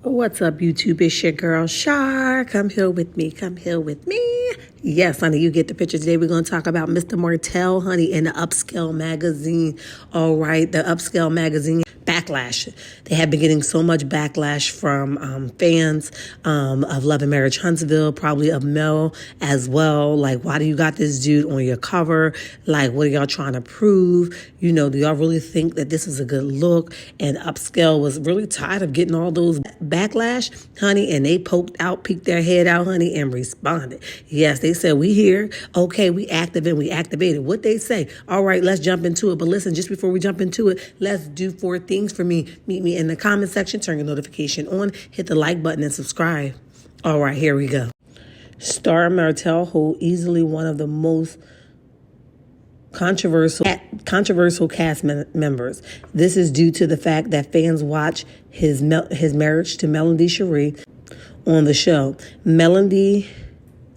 What's up, YouTube? It's your girl, Shar. Come here with me. Come here with me. Yes, honey, you get the picture. Today we're going to talk about Mr. Martell, honey, in the Upscale Magazine. All right, the Upscale Magazine backlash. They have been getting so much backlash from fans of Love and Marriage Huntsville, probably of Mel as well. Like, why do you got this dude on your cover? Like, what are y'all trying to prove? You know, do y'all really think that this is a good look? And Upscale was really tired of getting all those backlash, honey, and they peeked their head out, honey, and responded. Yes, they said, we here. Okay, we activated. What they say? All right, let's jump into it. But listen, just before we jump into it, let's do 4 things for me. Meet me in the comment section, turn your notification on, hit the like button, and subscribe. All right, here we go. Star Martell hold easily one of the most controversial cast members. This is due to the fact that fans watch his marriage to Melody Cherie on the show. Melody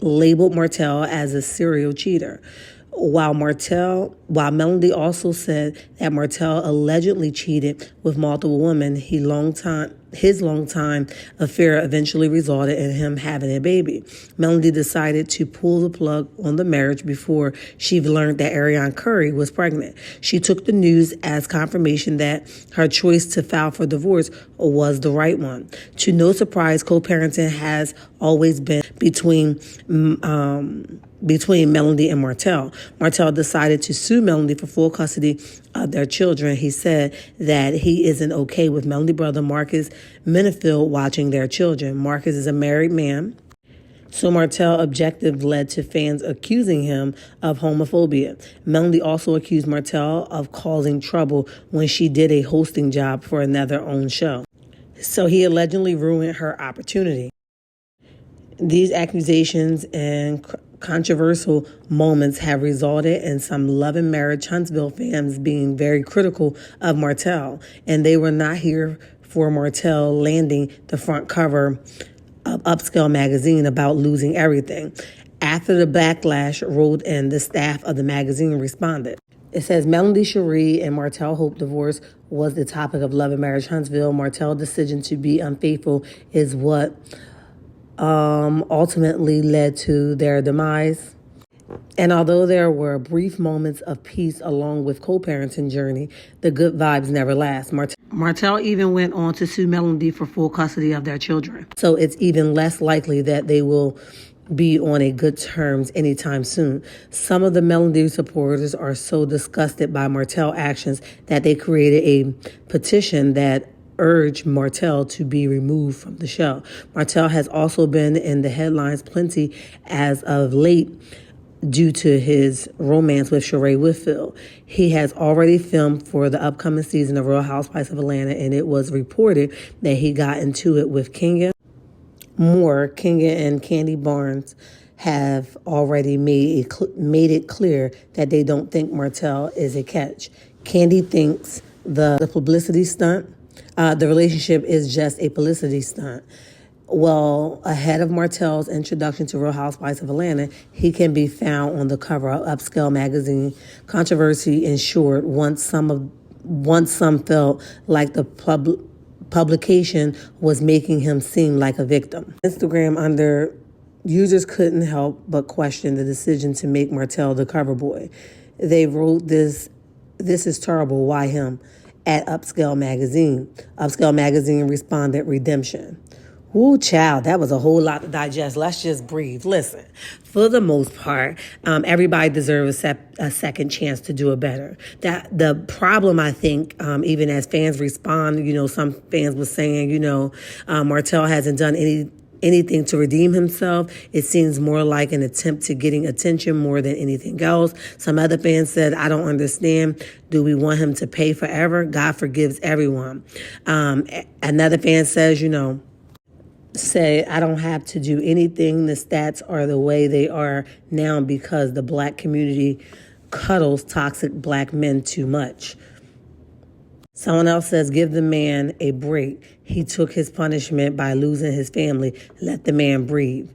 labeled Martell as a serial cheater, while Melody also said that Martell allegedly cheated with multiple women. His longtime affair eventually resulted in him having a baby. Melody decided to pull the plug on the marriage before she learned that Ariana Curry was pregnant. She took the news as confirmation that her choice to file for divorce was the right one. To no surprise, co-parenting has always been between Melody and Martell. Martell decided to sue Melody for full custody of their children. He said that he isn't okay with Melody's brother Marcus Minifield watching their children. Marcus is a married man, so Martell objective led to fans accusing him of homophobia. Melody also accused Martell of causing trouble when she did a hosting job for another own show. So he allegedly ruined her opportunity. These accusations and controversial moments have resulted in some Love and Marriage Huntsville fans being very critical of Martell, and they were not here for Martell landing the front cover of Upscale Magazine about losing everything. After the backlash rolled in, the staff of the magazine responded. It says Melody Cherie and Martell hope divorce was the topic of Love and Marriage Huntsville. Martell's decision to be unfaithful is what ultimately led to their demise. And although there were brief moments of peace along with co-parenting journey, the good vibes never last. Martell even went on to sue Melody for full custody of their children. So it's even less likely that they will be on a good terms anytime soon. Some of the Melody supporters are so disgusted by Martell's actions that they created a petition that urged Martell to be removed from the show. Martell has also been in the headlines plenty as of late due to his romance with Sheree Whitfield. He has already filmed for the upcoming season of Real Housewives of Atlanta, and it was reported that he got into it with Kenya. Kenya and Candy Barnes have already made it clear that they don't think Martell is a catch. Candy thinks the publicity stunt, the relationship is just a publicity stunt. Well, ahead of Martell's introduction to Real Housewives of Atlanta, he can be found on the cover of Upscale Magazine. Controversy ensured once some felt like the publication was making him seem like a victim. Instagram under users couldn't help but question the decision to make Martell the cover boy. They wrote this is terrible, why him? At Upscale Magazine. Upscale Magazine responded, redemption. Ooh, child, that was a whole lot to digest. Let's just breathe. Listen, for the most part, everybody deserves a second chance to do it better. That the problem, I think, even as fans respond, some fans were saying, Martell hasn't done anything to redeem himself. It seems more like an attempt to getting attention more than anything else. Some other fans said, I don't understand. Do we want him to pay forever? God forgives everyone. Another fan says, say I don't have to do anything. The stats are the way they are now because the black community cuddles toxic black men too much. Someone else says, give the man a break. He took his punishment by losing his family. Let the man breathe.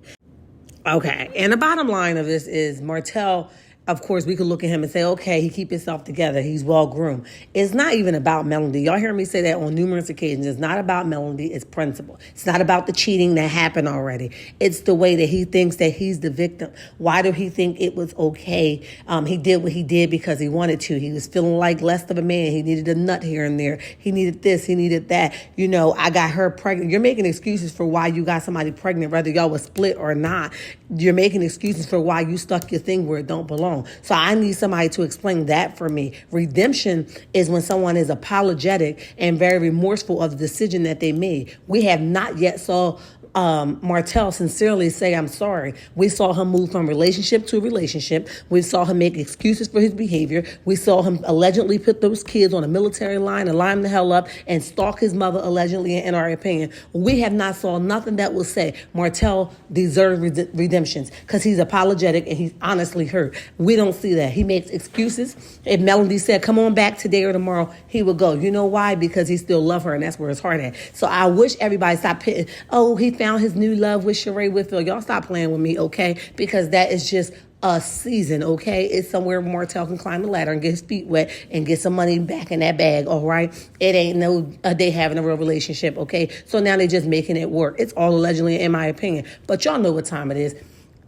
Okay, and the bottom line of this is Martell of course, we could look at him and say, okay, he keep himself together. He's well groomed. It's not even about Melody. Y'all hear me say that on numerous occasions. It's not about Melody. It's principle. It's not about the cheating that happened already. It's the way that he thinks that he's the victim. Why do he think it was okay? He did what he did because he wanted to. He was feeling like less of a man. He needed a nut here and there. He needed this. He needed that. You know, I got her pregnant. You're making excuses for why you got somebody pregnant, whether y'all was split or not. You're making excuses for why you stuck your thing where it don't belong. So I need somebody to explain that for me. Redemption is when someone is apologetic and very remorseful of the decision that they made. We have not yet saw Martell sincerely say, I'm sorry. We saw him move from relationship to relationship. We saw him make excuses for his behavior. We saw him allegedly put those kids on a military line and line them the hell up and stalk his mother allegedly, in our opinion. We have not saw nothing that will say Martell deserves redemptions because he's apologetic and he's honestly hurt. We don't see that. He makes excuses. If Melody said, come on back today or tomorrow, he would go. You know why? Because he still loves her and that's where his heart at. So I wish everybody stop pitting, oh, he found his new love with Sheree Whitfield. Y'all stop playing with me, okay? Because that is just a season, okay? It's somewhere Martell can climb the ladder and get his feet wet and get some money back in that bag, all right? It ain't no they having a real relationship, okay? So now they just making it work. It's all allegedly, in my opinion. But y'all know what time it is.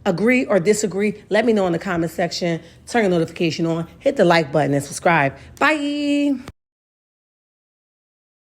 Agree or disagree? Let me know in the comment section. Turn your notification on. Hit the like button and subscribe. Bye.